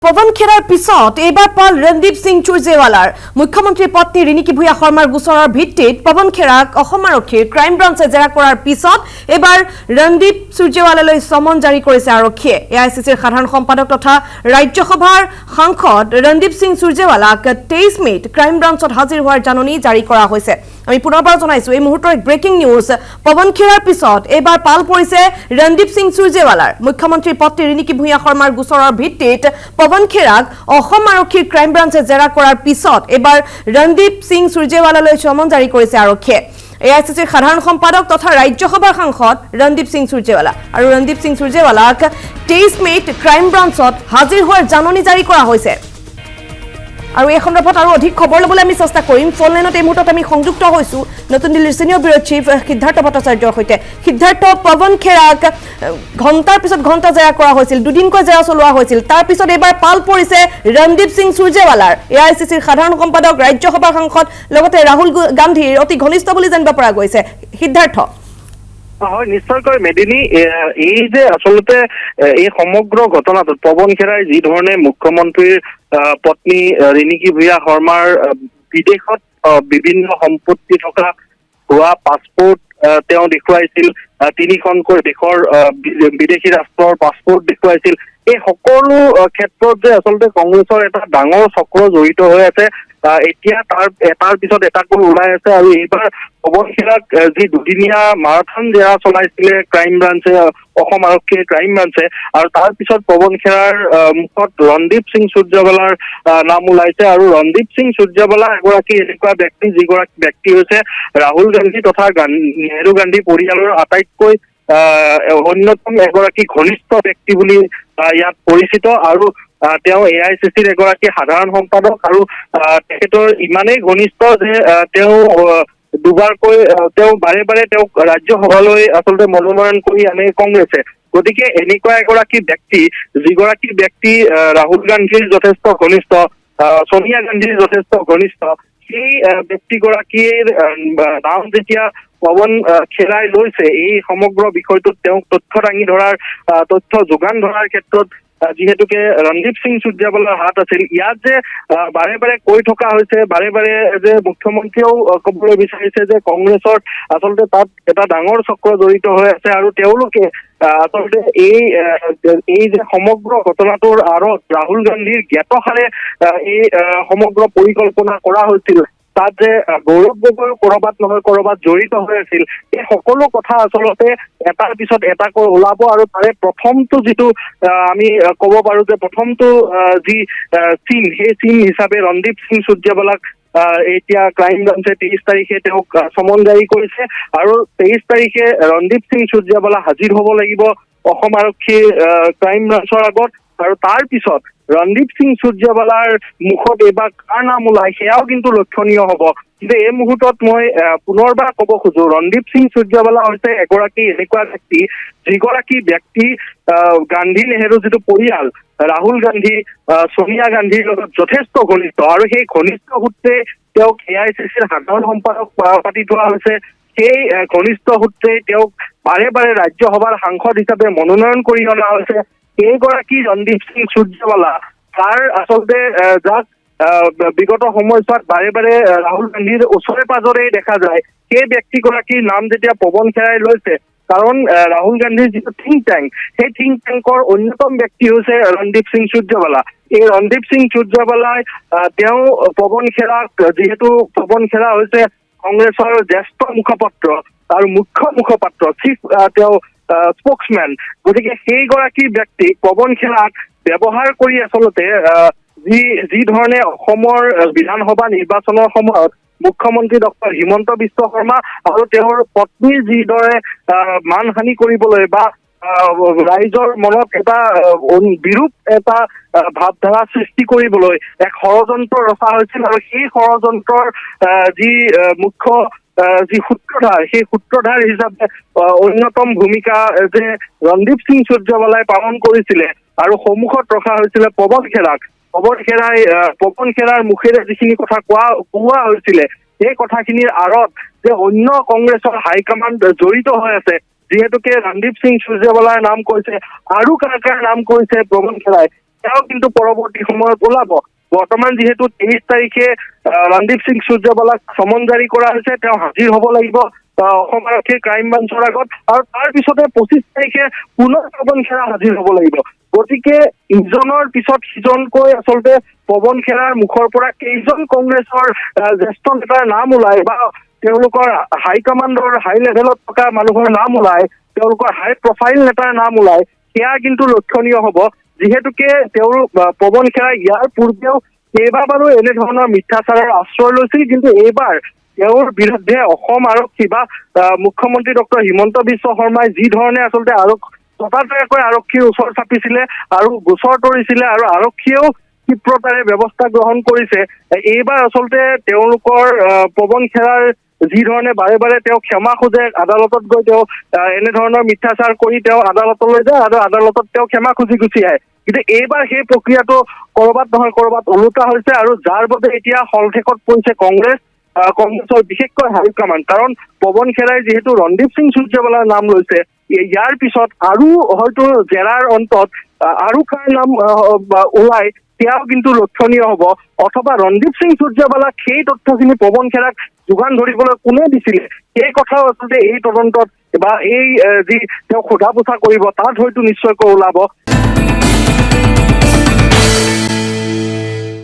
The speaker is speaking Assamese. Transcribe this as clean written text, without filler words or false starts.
পৱন খেৰাৰ পিছত এইবাৰ পাল ৰণদীপ সিং চুৰজেৱালাৰ মুখ্যমন্ত্ৰী পত্নী ৰিণিকী ভূঞা শৰ্মাৰ গোচৰৰ ভিত্তিত পৱন খেৰাক অসম আৰক্ষীৰ ক্ৰাইম ব্ৰাঞ্চে জেৰা কৰাৰ পিছত এইবাৰ ৰণদীপ চুৰজেৱালালৈ সমন জাৰি কৰিছে আৰক্ষীয়ে এআইচিচিৰ সাধাৰণ সম্পাদক তথা ৰাজ্যসভাৰ সাংসদ ৰণদীপ সিং চুৰজেৱালাক 23 মেত ক্ৰাইম ব্ৰাঞ্চত হাজিৰ হোৱাৰ জাননী জাৰি কৰা হৈছে আমি পুনৰবাৰ জনাইছো এই মুহূৰ্তৰ এক ব্ৰেকিং নিউজ পৱন খেৰাৰ পিছত এইবাৰ পাল পৰিছে ৰণদীপ সিং চুৰজেৱালাৰ মুখ্যমন্ত্ৰী পত্নী ৰিণিকী ভূঞা শৰ্মাৰ গোচৰৰ ভিত্তিত পৱন খেৰাক অসম আৰক্ষীৰ ক্ৰাইম ব্ৰাঞ্চে জেৰা কৰাৰ পিছত এবাৰ ৰণদীপ সিং চুৰজেৱালালৈ সমন জাৰি কৰিছে আৰক্ষীয়ে এআইচিচিৰ সাধাৰণ সম্পাদক তথা ৰাজ্যসভাৰ সাংসদ ৰণদীপ সিং চুৰজেৱালা আৰু ৰণদীপ সিং চুৰজেৱালাক 23 মেত ক্ৰাইম ব্ৰাঞ্চত হাজিৰ হোৱাৰ জাননী জাৰি কৰা হৈছে আৰু এই সন্দৰ্ভত আৰু অধিক খবৰ ল'বলৈ আমি চেষ্টা কৰিম ফোন লাইনত এই মুহূৰ্তত আমি সংযুক্ত হৈছো নতুন দিল্লীৰ সিনিয়ৰ ব্যুৰ চিফ সিদ্ধাৰ্থ ভট্টাচাৰ্যৰ সৈতে সিদ্ধাৰ্থ পৱন খেৰাক ঘণ্টাৰ পিছত ঘণ্টা জেৰা কৰা হৈছিল দুদিনকৈ জেৰা চলোৱা হৈছিল তাৰ পিছত এবাৰ পাল পৰিছে ৰণদীপ সিং চুৰজেৱালাৰ এআইচিচিৰ সাধাৰণ সম্পাদক ৰাজ্যসভাৰ সাংসদ লগতে ৰাহুল গান্ধীৰ অতি ঘনিষ্ঠ বুলি জানিব পৰা গৈছে সিদ্ধাৰ্থ হয় নিশ্চয়কৈ মেদিনী এই যে আসলতে এই সমগ্ৰ ঘটনাটোত পৱন খেৰাই যি ধৰণে মুখ্যমন্ত্ৰীৰ পত্নী ৰিণিকী ভূঞা শৰ্মাৰ বিদেশত বিভিন্ন সম্পত্তি থকা হোৱা পাছপোৰ্ট তেওঁ দেখুৱাইছিল তিনিখনকৈ দেশৰ বিদেশী ৰাষ্ট্ৰৰ পাছপোৰ্ট দেখুৱাইছিল এই সকলো ক্ষেত্ৰত যে আচলতে কংগ্ৰেছৰ এটা ডাঙৰ চক্ৰ জড়িত হৈ আছে এতিয়া তাৰ পিছত এটাকৈ ওলাই আছে আৰু এইবাৰ পৱন খেৰাক যি দুদিনীয়া মাৰাথন জেৰা চলাইছিলে ক্ৰাইম ব্ৰাঞ্চে অসম আৰক্ষীৰ ক্ৰাইম ব্ৰাঞ্চে আৰু তাৰ পিছত পৱন খেৰাৰ মুখত ৰণদীপ সিং চুৰজেৱালাৰ নাম ওলাইছে আৰু ৰণদীপ সিং চুৰজেৱালা এগৰাকী এনেকুৱা ব্যক্তি যিগৰাকী ব্যক্তি হৈছে ৰাহুল গান্ধী তথা নেহৰু গান্ধী পৰিয়ালৰ আটাইতকৈ অন্যতম এগৰাকী ঘনিষ্ঠ ব্যক্তি বুলি ইয়াত পৰিচিত আৰু তেওঁ এআইচিচিৰ এগৰাকী সাধাৰণ সম্পাদক আৰু তেখেতৰ ইমানেই ঘনিষ্ঠ যে তেওঁ দুবাৰকৈ তেওঁ বাৰে বাৰে তেওঁক ৰাজ্যসভালৈ আচলতে মনোনয়ন কৰি আনে কংগ্ৰেছে গতিকে এনেকুৱা এগৰাকী ব্যক্তি যিগৰাকী ব্যক্তি ৰাহুল গান্ধীৰ যথেষ্ট ঘনিষ্ঠ সোনিয়া গান্ধীৰ যথেষ্ট ঘনিষ্ঠ সেই ব্যক্তিগৰাকীৰ নাম যেতিয়া পৱন খেৰাই লৈছে এই সমগ্ৰ বিষয়টোত তেওঁক তথ্য দাঙি ধৰাৰ তথ্য যোগান ধৰাৰ ক্ষেত্ৰত যিহেতুকে ৰণদীপ সিং চুৰজেৱালাৰ হাত আছিল ইয়াত যে বাৰে বাৰে কৈ থকা হৈছে বাৰে বাৰে যে মুখ্যমন্ত্ৰীয়েও ক'বলৈ বিচাৰিছে যে কংগ্ৰেছৰ আচলতে তাত এটা ডাঙৰ চক্ৰ জড়িত হৈ আছে আৰু তেওঁলোকে আচলতে এই যে সমগ্ৰ ঘটনাটোৰ আঁৰত ৰাহুল গান্ধীৰ জ্ঞাতসাৰে এই সমগ্ৰ পৰিকল্পনা কৰা হৈছিল তাত যে গৌৰৱ গগৈ কৰবাত নহয় কৰবাত জড়িত হৈ আছিল এই সকলো কথা আচলতে এটাৰ পিছত এটাকৈ ওলাব আৰু তাৰে প্ৰথমটো যিটো আমি ক'ব পাৰো যে প্ৰথমটো যি চিন সেই চিন হিচাপে ৰণদীপ সিং চুৰজেৱালাক এতিয়া ক্ৰাইম ব্ৰাঞ্চে 23 তাৰিখে তেওঁক সমন জাৰি কৰিছে আৰু 23 তাৰিখে ৰণদীপ সিং চুৰজেৱালা হাজিৰ হ'ব লাগিব অসম আৰক্ষীৰ ক্ৰাইম ব্ৰাঞ্চৰ আগত আৰু তাৰ পিছত ৰণদীপ সিং চুৰজেৱালাৰ মুখত এইবাৰ কাৰ নাম ওলাই সেয়াও কিন্তু লক্ষণীয় হ'ব কিন্তু এই মুহূৰ্তত মই পুনৰবাৰ ক'ব খোজো ৰণদীপ সিং চুৰজেৱালা হৈছে এগৰাকী এনেকুৱা ব্যক্তি যিগৰাকী ব্যক্তি গান্ধী নেহেৰু যিটো পৰিয়াল ৰাহুল গান্ধী সোনিয়া গান্ধীৰ লগত যথেষ্ট ঘনিষ্ঠ আৰু সেই ঘনিষ্ঠ সূত্ৰে তেওঁক এআইচিচিৰ সাধাৰণ সম্পাদক পাতি থোৱা হৈছে সেই ঘনিষ্ঠ সূত্ৰে তেওঁক বাৰে বাৰে ৰাজ্যসভাৰ সাংসদ হিচাপে মনোনয়ন কৰি অনা হৈছে এইগৰাকী ৰণদীপ সিং চুৰজেৱালা তাৰ আচলতে যাক বিগত সময়ছোৱাত বাৰে বাৰে ৰাহুল গান্ধীৰ ওচৰে পাজৰে দেখা যায় সেই ব্যক্তিগৰাকীৰ নাম যেতিয়া পৱন খেৰাই লৈছে কাৰণ ৰাহুল গান্ধীৰ যিটো থিংক টেংক সেই থিংক টেংকৰ অন্যতম ব্যক্তি হৈছে ৰণদীপ সিং চুৰজেৱালা এই ৰণদীপ সিং চুৰজেৱালাই তেওঁ পৱন খেৰাক যিহেতু পৱন খেৰা হৈছে কংগ্ৰেছৰ জ্যেষ্ঠ মুখপাত্ৰ আৰু মুখ্য মুখপাত্ৰ চিফ তেওঁ স্পোক্সমেন গতিকে সেইগৰাকী ব্যক্তিক পৱন খেৰাক ব্যৱহাৰ কৰি আচলতে যি ধৰণে অসমৰ বিধানসভা নিৰ্বাচনৰ সময়ত মুখ্যমন্ত্ৰী ডক্টৰ হিমন্ত বিশ্ব শৰ্মা আৰু তেওঁৰ পত্নীৰ যিদৰে মানহানি কৰিবলৈ বা ৰাইজৰ মনত এটা বিৰূপ এটা ভাৱধাৰা সৃষ্টি কৰিবলৈ এক ষড়যন্ত্ৰ ৰচা হৈছিল আৰু সেই ষড়যন্ত্ৰৰ যি মুখ্য যি সূত্ৰধাৰ সেই সূত্ৰধাৰ হিচাপে অন্যতম ভূমিকা যে ৰণদীপ সিং চুৰজেৱালাই পালন কৰিছিলে আৰু সন্মুখত ৰখা হৈছিলে পৱন খেৰাৰ মুখেৰে যিখিনি কথা কোৱা হৈছিলে সেই কথাখিনিৰ আঁৰত যে অন্য কংগ্ৰেছৰ হাইকমাণ্ড জড়িত হৈ আছে যিহেতুকে ৰণদীপ সিং চুৰজেৱালাৰ নাম কৈছে আৰু কাৰ নাম কৈছে পৱন খেৰাই তেওঁ কিন্তু পৰৱৰ্তী সময়ত ওলাব। বৰ্তমান যিহেতু 23 তাৰিখে ৰণদীপ সিং সূৰ্যেৱালাক সমন জাৰি কৰা হৈছে, তেওঁ হাজিৰ হ'ব লাগিব অসম আৰক্ষীৰ ক্ৰাইম ব্ৰাঞ্চৰ আগত, আৰু তাৰ পিছতে 25 তাৰিখে পুনৰ পৱন খেৰা হাজিৰ হ'ব লাগিব। গতিকে ইজনৰ পিছত সিজনকৈ আচলতে পৱন খেৰাৰ মুখৰ পৰা কেইজন কংগ্ৰেছৰ জ্যেষ্ঠ নেতাৰ নাম ওলায় বা তেওঁলোকৰ হাইকমাণ্ডৰ হাই লেভেলত থকা মানুহৰ নাম ওলায়, তেওঁলোকৰ হাই প্ৰফাইল নেতাৰ নাম ওলায়, সেয়া কিন্তু লক্ষণীয় হ'ব। যিহেতুকে পৱন খেৰাই ইয়াৰ পূৰ্বেও কেইবাবাৰো এনেধৰণৰ মিথ্যাচাৰৰ আশ্ৰয় লৈছিল, কিন্তু এইবাৰ তেওঁৰ বিৰুদ্ধে অসম আৰক্ষী বা মুখ্যমন্ত্ৰী ডক্টৰ হিমন্ত বিশ্ব শৰ্মাই যি ধৰণে আচলতে ততাতৈয়াকৈ আৰক্ষীৰ ওচৰ চাপিছিলে আৰু গোচৰ তৰিছিলে, আৰু আৰক্ষীয়েও ক্ষিপ্ৰতাৰে ব্যৱস্থা গ্ৰহণ কৰিছে। এইবাৰ আচলতে তেওঁলোকৰ পৱন খেৰাৰ যি ধৰণে বাৰে বাৰে তেওঁ ক্ষমা খোজে, আদালতত গৈ তেওঁ এনেধৰণৰ মিথ্যাচাৰ কৰি তেওঁ আদালতলৈ যায় আৰু আদালতত তেওঁ ক্ষমা খুজি গুচি আহে। কিন্তু এইবাৰ সেই প্ৰক্ৰিয়াটো কৰবাত নহয় কৰবাত ওলোটা হৈছে, আৰু যাৰ বাবে এতিয়া হলঠেকত পৰিছে কংগ্ৰেছৰ বিশেষকৈ হাইকমাণ্ড। কাৰণ পৱন খেৰাই যিহেতু ৰণদীপ সিং সূৰ্যেৱালাৰ নাম লৈছে, ইয়াৰ পিছত আৰু হয়তো জেৰাৰ অন্তত আৰু কাৰ নাম ওলাই সেয়াও কিন্তু লক্ষণীয় হ'ব, অথবা ৰণদীপ সিং সূৰ্যেৱালাক সেই তথ্যখিনি পৱন খেৰাক যোগান ধৰিবলৈ কোনে দিছিলে, সেই কথাও আচলতে এই তদন্তত বা এই যি তেওঁ সোধা পোছা কৰিব তাত হয়তো নিশ্চয়কৈ ওলাব।